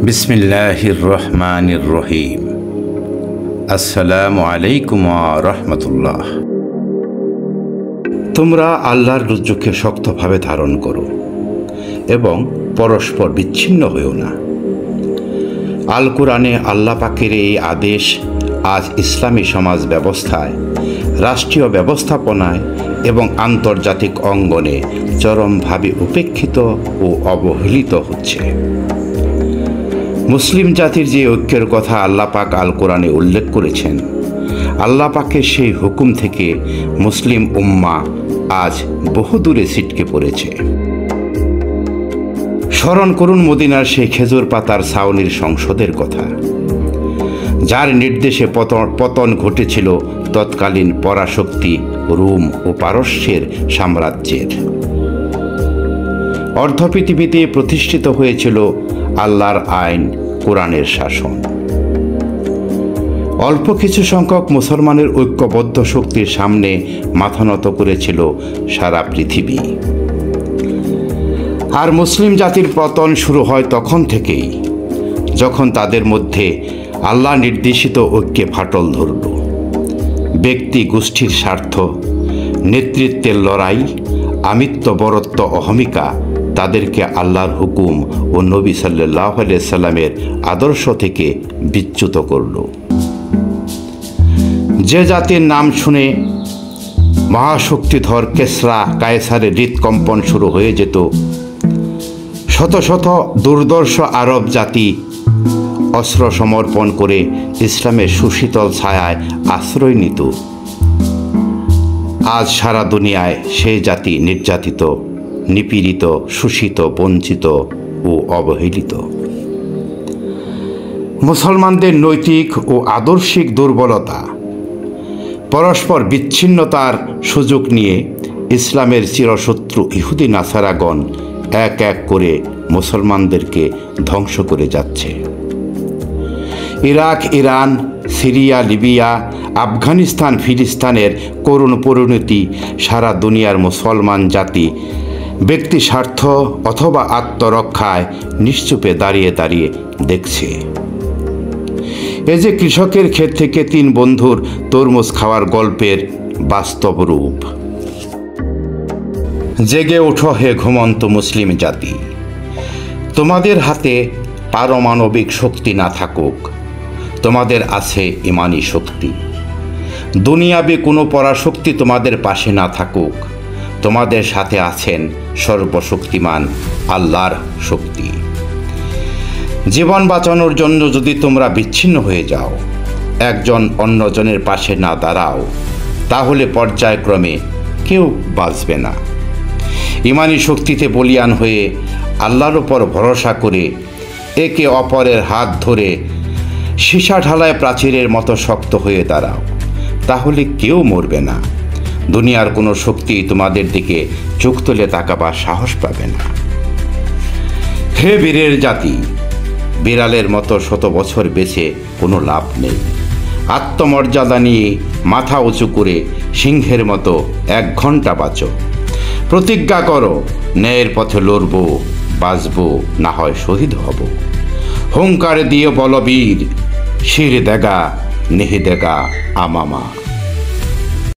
বিসমিল্লাহির রহমানির রহিম। আসসালামু আলাইকুম ওয়া রাহমাতুল্লাহ। তোমরা আল্লাহর রজ্জুকে শক্তভাবে ধারণ করো এবং পরস্পর বিচ্ছিন্ন হইও না। আল কোরআনে আল্লাহ পাকের এই আদেশ আজ ইসলামী সমাজ ব্যবস্থায়, রাষ্ট্রীয় ব্যবস্থাপনায় এবং আন্তর্জাতিক অঙ্গনে চরমভাবে উপেক্ষিত ও অবহেলিত হচ্ছে। মুসলিম জাতির যে ঐক্যের কথা আল্লাহ পাক আল কোরআনে উল্লেখ করেছেন, আল্লাহ পাকের সেই হুকুম থেকে মুসলিম উম্মাহ আজ বহুদূরে ছিটকে পড়েছে। স্মরণ করুন মদিনার সেই খেজুর পাতার ছাউনির সংসদের কথা, যার নির্দেশে পতন ঘটেছিল তৎকালীন পরাশক্তি রোম ও পারস্যের সাম্রাজ্যের। অর্ধপৃথিবীতে প্রতিষ্ঠিত হয়েছিল আল্লাহর আইন, কোরআনের শাসন। অল্প কিছু সংখ্যক মুসলমানের ঐক্যবদ্ধ শক্তির সামনে মাথা নত করেছিল সারা পৃথিবী। আর মুসলিম জাতির পতন শুরু হয় তখন থেকেই, যখন তাদের মধ্যে আল্লাহ নির্দেশিত ঐক্যে ফাটল ধরল। ব্যক্তি গোষ্ঠীর স্বার্থ, নেতৃত্বের লড়াই, আমিত্ব বরত্ব অহমিকা তাদেরকে আল্লাহর হুকুম ও নবী সাল্লাল্লাহু আলাইহি সাল্লামের আদর্শ থেকে বিচ্যুত করল। যে জাতির নাম শুনে মহাশক্তিধর কেসরা কায়সারের হৃৎকম্পন শুরু হয়ে যেত, শত শত দুর্দর্শ আরব জাতি অস্ত্র সমর্পণ করে ইসলামের সুশীতল ছায়ায় আশ্রয় নিত, আজ সারা দুনিয়ায় সেই জাতি নির্যাতিত, নিপীড়িত, শোষিত, বঞ্চিত ও অবহেলিত। মুসলমানদের নৈতিক ও আদর্শিক দুর্বলতা, পরস্পর বিচ্ছিন্নতার সুযোগ নিয়ে ইসলামের চিরশত্রু ইহুদি নাসারাগণ এক এক করে মুসলমানদেরকে ধ্বংস করে যাচ্ছে। Iraq, Iran, Syria, Libya, Afghanistan, ফিলিস্তিনের করুণ পরিণতি সারা দুনিয়ার মুসলমান জাতি ব্যক্তি স্বার্থ অথবা আত্মরক্ষায় নিশ্চুপে দাঁড়িয়ে দাঁড়িয়ে দেখছে। এই যে কৃষকের ক্ষেত থেকে 3 বন্ধুর তরমুজ খাওয়ার গল্পের বাস্তব রূপ। জেগে ওঠো হে ঘুমন্ত মুসলিম জাতি, তোমাদের হাতে পারমাণবিক শক্তি না থাকুক, তোমাদের আছে ইমানি শক্তি। দুনিয়াবি কোনো পরাশক্তি তোমাদের পাশে না থাকুক, তোমাদের সাথে আছেন সর্বশক্তিমান আল্লাহর শক্তি। জীবন বাঁচানোর জন্য যদি তোমরা বিচ্ছিন্ন হয়ে যাও, একজন অন্যজনের পাশে না দাঁড়াও, তাহলে পর্যায়ক্রমে কেউ বাঁচবে না। ইমানি শক্তিতে বলীয়ান হয়ে আল্লাহর উপর ভরসা করে একে অপরের হাত ধরে সীসা ঢালায় প্রাচীরের মতো শক্ত হয়ে দাঁড়াও, তাহলে কেউ মরবে না। দুনিয়ার কোনো শক্তি তোমাদের দিকে চোখ তুলে তাকাবার সাহস পাবে না। হে বীরের জাতি, বিড়ালের মতো 100 বছর বেঁচে কোনো লাভ নেই। আত্মমর্যাদা নিয়ে মাথা উঁচু করে সিংহের মতো 1 ঘন্টা বাঁচো। প্রতিজ্ঞা করো, ন্যায়ের পথে লড়ব, বাঁচব, না হয় শহীদ হব। হুঙ্কার দিয়ে বল বীর, শির দেগা নেহি দেগা আমামা।